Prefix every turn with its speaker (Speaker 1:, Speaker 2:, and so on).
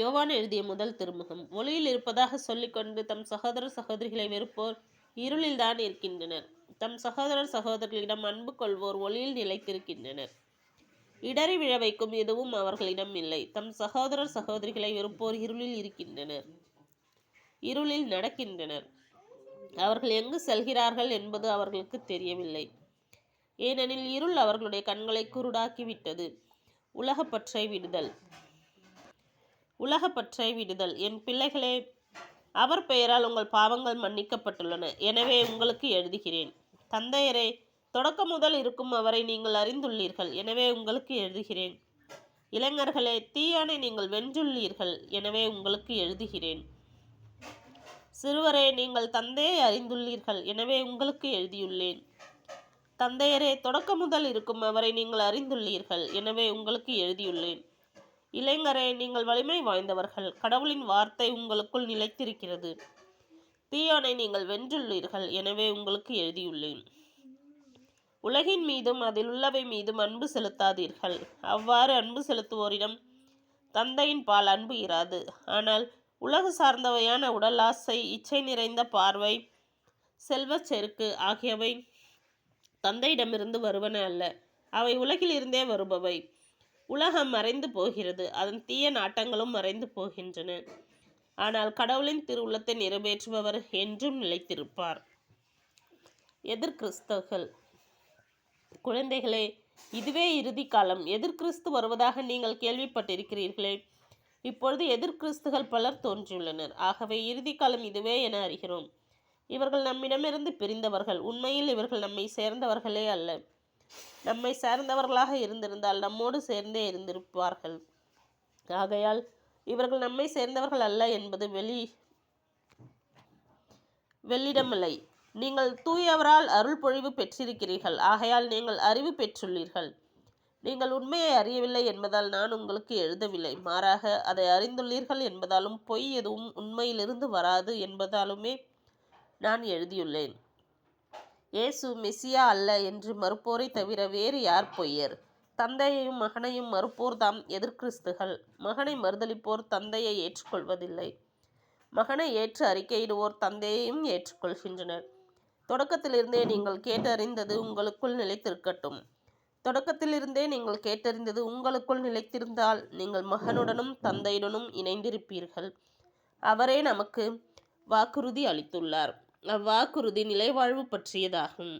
Speaker 1: யோவான் எழுதிய முதல் திருமுகம். ஒளியில் இருப்பதாக சொல்லிக்கொண்டு தம் சகோதர சகோதரிகளை வெறுப்போர் இருளில் தான் இருக்கின்றனர். தம் சகோதரர் சகோதரிகளிடம் அன்பு கொள்வோர் ஒளியில் நிலைத்திருக்கின்றனர். இடறி விழ வைக்கும் எதுவும் அவர்களிடம் இல்லை. தம் சகோதரர் சகோதரிகளை வெறுப்போர் இருளில் இருக்கின்றனர், இருளில் நடக்கின்றனர். அவர்கள் எங்கு செல்கிறார்கள் என்பது அவர்களுக்கு தெரியவில்லை. ஏனெனில் இருள் அவர்களுடைய கண்களை குருடாக்கிவிட்டது. உலகப்பற்றை விடுதல். என் பிள்ளைகளே, அவர் பெயரால் உங்கள் பாவங்கள் மன்னிக்கப்பட்டுள்ளன. எனவே உங்களுக்கு எழுதுகிறேன். தந்தையரே, தொடக்கம் முதல் இருக்கும் அவரை நீங்கள் அறிந்துள்ளீர்கள். எனவே உங்களுக்கு எழுதுகிறேன். இளைஞர்களே, தீயானை நீங்கள் வென்றுள்ளீர்கள். எனவே உங்களுக்கு எழுதுகிறேன். சிறுவரே, நீங்கள் தந்தையை அறிந்துள்ளீர்கள். எனவே உங்களுக்கு எழுதியுள்ளேன். தந்தையரே, தொடக்கம் முதல் இருக்கும் அவரை நீங்கள் அறிந்துள்ளீர்கள். எனவே உங்களுக்கு எழுதியுள்ளேன். இளைஞரே, நீங்கள் வலிமை வாய்ந்தவர்கள். கடவுளின் வார்த்தை உங்களுக்குள் நிலைத்திருக்கிறது. தீயானை நீங்கள் வென்றுள்ளீர்கள். எனவே உங்களுக்கு எழுதியுள்ளேன். உலகின் மீதும் அதில் உள்ளவை மீதும் அன்பு செலுத்தாதீர்கள். அவ்வாறு அன்பு செலுத்துவோரிடம் தந்தையின் பால் அன்பு இராது. ஆனால் உலகு சார்ந்தவையான உடல் ஆசை, இச்சை நிறைந்த பார்வை, செல்வச் செருக்கு ஆகியவை தந்தையிடமிருந்து வருவன அல்ல. அவை உலகில் இருந்தே வருபவை. உலகம் மறைந்து போகிறது, அதன் தீய நாட்டங்களும் மறைந்து போகின்றன. ஆனால் கடவுளின் திருவுள்ளத்தை நிறைவேற்றுபவர் என்றும் நிலைத்திருப்பார். எதிர்கிறிஸ்தவர்கள். குழந்தைகளே, இதுவே இறுதி காலம். எதிர்கிறிஸ்து வருவதாக நீங்கள் கேள்விப்பட்டிருக்கிறீர்களே. இப்பொழுது எதிர்கிறிஸ்துகள் பலர் தோன்றியுள்ளனர். ஆகவே இறுதி காலம் இதுவே என அறிகிறோம். இவர்கள் நம்மிடமிருந்து பிரிந்தவர்கள். உண்மையில் இவர்கள் நம்மை சேர்ந்தவர்களே அல்ல. நம்மை சேர்ந்தவர்களாக இருந்திருந்தால் நம்மோடு சேர்ந்தே இருந்திருப்பார்கள். ஆகையால் இவர்கள் நம்மை சேர்ந்தவர்கள் அல்ல என்பது வெள்ளிடமில்லை. நீங்கள் தூயவரால் அருள் பொழிவு பெற்றிருக்கிறீர்கள். ஆகையால் நீங்கள் அறிவு பெற்றுள்ளீர்கள். நீங்கள் உண்மையை அறியவில்லை என்பதால் நான் உங்களுக்கு எழுதவில்லை. மாறாக அதை அறிந்துள்ளீர்கள் என்பதாலும் பொய் எதுவும் உண்மையிலிருந்து வராது என்பதாலுமே நான் எழுதியுள்ளேன். இயேசு மெசியா அல்ல என்று மறுப்போரை தவிர வேறு யார் பொய்யர்? தந்தையையும் மகனையும் மறுப்போர் தாம் எதிர்கிறிஸ்துகள். மகனை மறுதலிப்போர் தந்தையை ஏற்றுக்கொள்வதில்லை. மகனை ஏற்று அறிக்கையிடுவோர் தந்தையையும் ஏற்றுக்கொள்கின்றனர். தொடக்கத்திலிருந்தே நீங்கள் கேட்டறிந்தது உங்களுக்குள் நிலைத்திருக்கட்டும். தொடக்கத்திலிருந்தே நீங்கள் கேட்டறிந்தது உங்களுக்குள் நிலைத்திருந்தால் நீங்கள் மகனுடனும் தந்தையுடனும் இணைந்திருப்பீர்கள். அவரே நமக்கு வாக்குறுதி அளித்துள்ளார். அவ்வாக்குறுதி நிலைவாழ்வு பற்றியதாகும்.